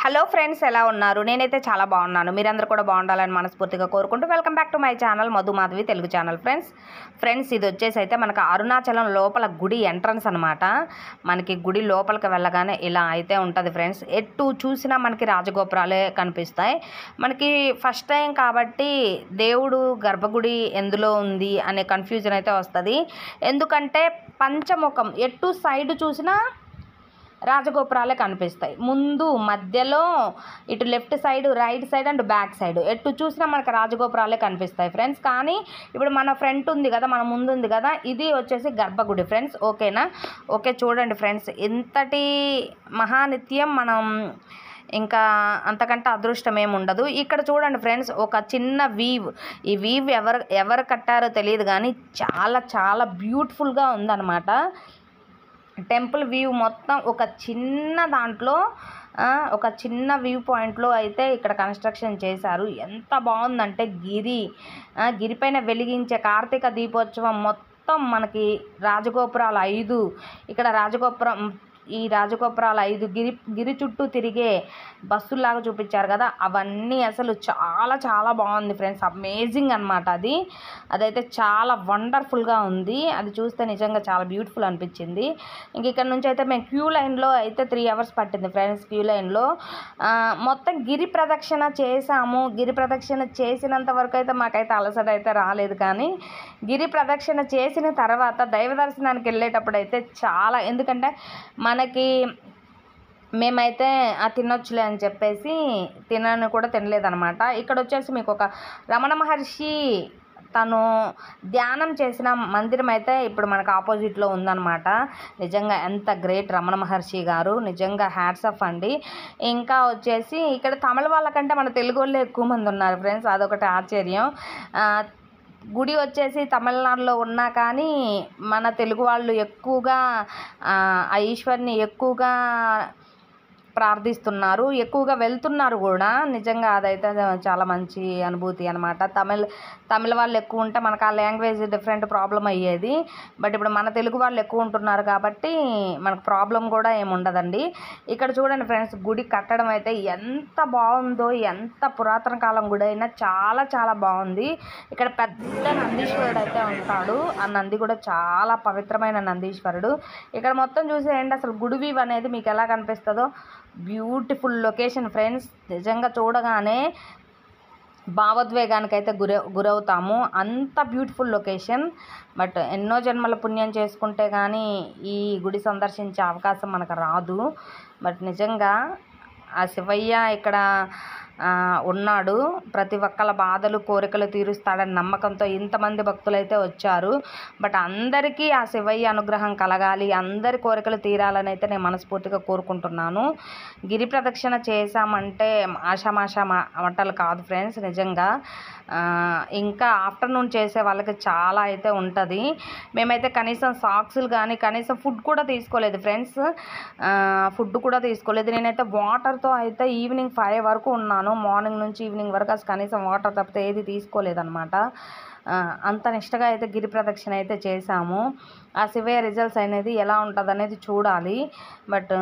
Hello friends, ఎలా ఉన్నారు? నేనైతే చాలా బాగున్నాను. మీరందరూ కూడా బాగుండాలని మనస్ఫూర్తిగా కోరుకుంటూ welcome back to my channel Madhu Madhavi Telugu channel. Friends ఇది వచ్చేసి అయితే మనకు అరుణాచలం లోపల గుడి ఎంట్రన్స్ అనమాట. మనకి గుడి లోపలికి వెళ్ళగానే ఇలా అయితే ఉంటుంది ఫ్రెండ్స్. ఎటు చూసినా మనకి రాజగోపురాలే కనిపిస్తాయి. మనకి ఫస్ట్ టైం కాబట్టి దేవుడు గర్భగుడి ఎందులో ఉంది అనే కన్ఫ్యూజన్ అయితే వస్తుంది. ఎందుకంటే పంచముఖం ఎటు సైడ్ చూసినా రాజగోపురాలే కనిపిస్తాయి. ముందు మధ్యలో ఇటు left side, right side and back side ఎటు చూసినా మనకు రాజగోపురాలే కనిపిస్తాయి ఫ్రెండ్స్. కానీ ఇప్పుడు మన ఫ్రంట్ ఉంది కదా, మన ముందు ఉంది కదా, ఇది వచ్చేసి గర్భగుడి ఫ్రెండ్స్. ఓకేనా? ఓకే, చూడండి ఫ్రెండ్స్, ఇంతటి మహానిత్యం మనం ఇంకా అంతకంటే అదృష్టం ఏమి ఉండదు. ఇక్కడ చూడండి ఫ్రెండ్స్, ఒక చిన్న వీవ్. ఈ వీవ్ ఎవరు కట్టారో తెలియదు కానీ చాలా చాలా బ్యూటిఫుల్గా ఉందన్నమాట. టెంపుల్ వ్యూ మొత్తం ఒక చిన్న దాంట్లో, ఒక చిన్న వ్యూ పాయింట్లో అయితే ఇక్కడ కన్స్ట్రక్షన్ చేశారు. ఎంత బాగుందంటే గిరిపైన వెలిగించే కార్తీక దీపోత్సవం మొత్తం మనకి రాజగోపురాలు 5, ఇక్కడ ఈ రాజగోపురాలు 5 గిరి చుట్టూ తిరిగే బస్సుల్లాగా చూపించారు కదా, అవన్నీ అసలు చాలా చాలా బాగుంది ఫ్రెండ్స్. అమేజింగ్ అనమాట. అదైతే చాలా వండర్ఫుల్గా ఉంది. అది చూస్తే నిజంగా చాలా బ్యూటిఫుల్ అనిపించింది. ఇంక ఇక్కడ నుంచి అయితే మేము క్యూ లైన్లో అయితే 3 hours పట్టింది ఫ్రెండ్స్. క్యూ లైన్లో మొత్తం గిరి ప్రదక్షిణ చేసాము. గిరి ప్రదక్షిణ చేసినంత వరకు అయితే మాకైతే అలసట అయితే రాలేదు. కానీ గిరి ప్రదక్షిణ చేసిన తర్వాత దైవ దర్శనానికి వెళ్ళేటప్పుడు అయితే చాలా, ఎందుకంటే మనకి మేమైతే తినొచ్చులే అని చెప్పేసి కూడా తినలేదనమాట. ఇక్కడ వచ్చేసి మీకు ఒక రమణ మహర్షి తను ధ్యానం చేసిన మందిరం అయితే ఇప్పుడు మనకు ఆపోజిట్లో ఉందన్నమాట. నిజంగా ఎంత గ్రేట్ రమణ మహర్షి గారు, నిజంగా హ్యాట్స్ ఆఫ్ అండి. ఇంకా వచ్చేసి ఇక్కడ తమిళ వాళ్ళకంటే మన తెలుగు వాళ్ళే ఎక్కువ మంది ఉన్నారు ఫ్రెండ్స్. అదొకటి ఆశ్చర్యం. గుడి వచ్చేసి తమిళనాడులో ఉన్నా కానీ మన తెలుగు వాళ్ళు ఎక్కువగా ఆ ఈశ్వరిని ఎక్కువగా ప్రార్థిస్తున్నారు, ఎక్కువగా వెళ్తున్నారు కూడా. నిజంగా అదైతే చాలా మంచి అనుభూతి అనమాట. తమిళ వాళ్ళు ఎక్కువ ఉంటే మనకు ఆ లాంగ్వేజ్ డిఫరెంట్ ప్రాబ్లం అయ్యేది. బట్ ఇప్పుడు మన తెలుగు వాళ్ళు ఎక్కువ ఉంటున్నారు కాబట్టి మనకు ప్రాబ్లం కూడా ఏమి ఉండదండి. ఇక్కడ చూడండి ఫ్రెండ్స్, గుడి కట్టడం అయితే ఎంత బాగుందో, ఎంత పురాతన కాలం గుడి అయినా చాలా చాలా బాగుంది. ఇక్కడ పెద్ద నందీశ్వరుడు అయితే ఉంటాడు. ఆ నంది కూడా చాలా పవిత్రమైన నందీశ్వరుడు. ఇక్కడ మొత్తం చూసేయండి, అసలు గుడి వ్యూ అనేది మీకు ఎలా కనిపిస్తుందో. Beautiful location friends. నిజంగా చూడగానే భావోద్వేగానికి అయితే గురవుతాము, అంత బ్యూటిఫుల్ లొకేషన్. బట్ ఎన్నో జన్మల పుణ్యం చేసుకుంటే కానీ ఈ గుడి సందర్శించే అవకాశం మనకు రాదు. బట్ నిజంగా ఆ శివయ్య ఇక్కడ ఉన్నాడు. ప్రతి ఒక్కళ్ళ బాధలు కోరికలు తీరుస్తాడని నమ్మకంతో ఇంతమంది భక్తులైతే వచ్చారు. బట్ అందరికీ ఆ శివయ్య అనుగ్రహం కలగాలి, అందరి కోరికలు తీరాలని అయితే నేను మనస్ఫూర్తిగా కోరుకుంటున్నాను. గిరి ప్రదక్షిణ చేశామంటే ఆషామాషా వంటలు కాదు ఫ్రెండ్స్. నిజంగా ఇంకా ఆఫ్టర్నూన్ చేసే వాళ్ళకి చాలా అయితే ఉంటుంది. మేమైతే కనీసం సాక్సులు కానీ కనీసం ఫుడ్ కూడా తీసుకోలేదు ఫ్రెండ్స్. ఫుడ్ కూడా తీసుకోలేదు. నేనైతే వాటర్తో అయితే ఈవినింగ్ 5 వరకు ఉన్నాను. మార్నింగ్ నుంచి ఈవినింగ్ వరకు అసలు కనీసం వాటర్ తప్పితే ఏది తీసుకోలేదన్నమాట. అంత నిష్టగా అయితే గిరి ప్రదక్షిణ అయితే చేశాము. ఆ శివయ్య రిజల్ట్స్ అనేది ఎలా ఉంటుంది అనేది చూడాలి. బట్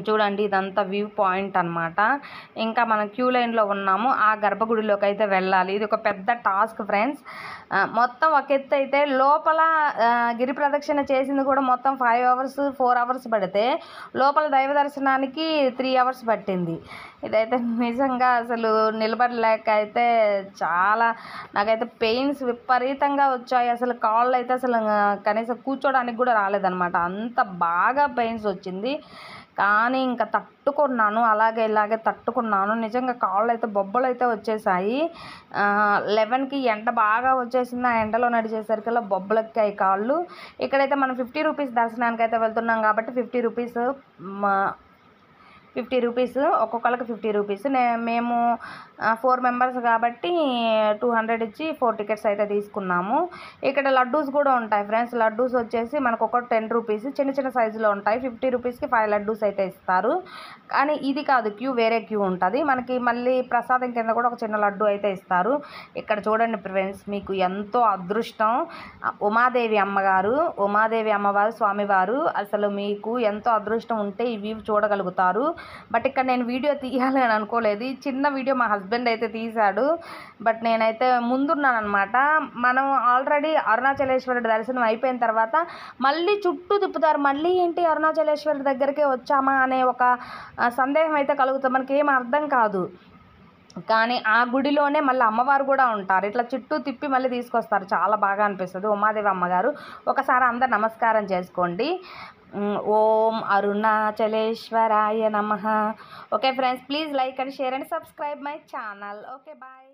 చూడండి, ఇదంతా వ్యూ పాయింట్ అనమాట. ఇంకా మనం క్యూ లైన్లో ఉన్నాము. ఆ గర్భగుడిలోకి అయితే వెళ్ళాలి. ఇది ఒక పెద్ద టాస్క్ ఫ్రెండ్స్. మొత్తం ఒక ఎత్తు అయితే లోపల గిరి ప్రదక్షిణ చేసింది కూడా మొత్తం 5 hours 4 hours పడితే లోపల దైవ దర్శనానికి 3 hours పట్టింది. ఇదైతే నిజంగా అసలు నిలబడలేక అయితే చాలా, నాకైతే పెయిన్స్ విపరీతంగా వచ్చాయి. అసలు కాళ్ళు అయితే అసలు కనీసం కూర్చోడానికి కూడా రాలేదన్నమాట. అంత బాగా పెయిన్స్ వచ్చింది. కానీ ఇంకా తట్టుకున్నాను, ఇలాగే తట్టుకున్నాను. నిజంగా కాళ్ళు అయితే బొబ్బలు అయితే వచ్చేసాయి. 11కి ఎండ బాగా వచ్చేసింది. ఆ ఎండలో నడిచేసరికి బొబ్బలు ఎక్కాయి కాళ్ళు. ఇక్కడైతే మనం 50 రూపీస్ దర్శనానికి అయితే వెళ్తున్నాం కాబట్టి 50 రూపీస్ ఒక్కొక్కరికి 50 రూపీస్. మేము 4 మెంబర్స్ కాబట్టి 200 ఇచ్చి 4 టికెట్స్ అయితే తీసుకున్నాము. ఇక్కడ లడ్డూస్ కూడా ఉంటాయి ఫ్రెండ్స్. లడ్డూస్ వచ్చేసి మనకు ఒక 10 రూపీస్, చిన్న చిన్న సైజులో ఉంటాయి. 50 రూపీస్కి 5 లడ్డూస్ అయితే ఇస్తారు. కానీ ఇది కాదు క్యూ, వేరే క్యూ ఉంటుంది మనకి. మళ్ళీ ప్రసాదం కింద కూడా ఒక చిన్న లడ్డు అయితే ఇస్తారు. ఇక్కడ చూడండి ఫ్రెండ్స్, మీకు ఎంతో అదృష్టం. ఉమాదేవి అమ్మవారు స్వామివారు, అసలు మీకు ఎంతో అదృష్టం ఉంటే ఇవి చూడగలుగుతారు. బట్ ఇక్కడ నేను వీడియో తీయాలని అనుకోలేదు. ఈ చిన్న వీడియో మా హస్బెండ్ అయితే తీశాడు. బట్ నేనైతే ముందున్నానమాట. మనం ఆల్రెడీ అరుణాచలేశ్వరుడి దర్శనం అయిపోయిన తర్వాత మళ్ళీ చుట్టూ తిప్పుతారు. మళ్ళీ ఏంటి అరుణాచలేశ్వరుడి దగ్గరికే వచ్చామా అనే ఒక సందేహం అయితే కలుగుతుంది. మనకి ఏం అర్థం కాదు. కానీ ఆ గుడిలోనే మళ్ళీ అమ్మవారు కూడా ఉంటారు. ఇట్లా చుట్టూ తిప్పి మళ్ళీ తీసుకొస్తారు. చాలా బాగా అనిపిస్తుంది. ఉమాదేవి అమ్మగారు. ఒకసారి అందరు నమస్కారం చేసుకోండి. ఓం అరుణాచలేశ్వరాయ నమః. Okay friends, please like and share and subscribe my channel. Okay, bye.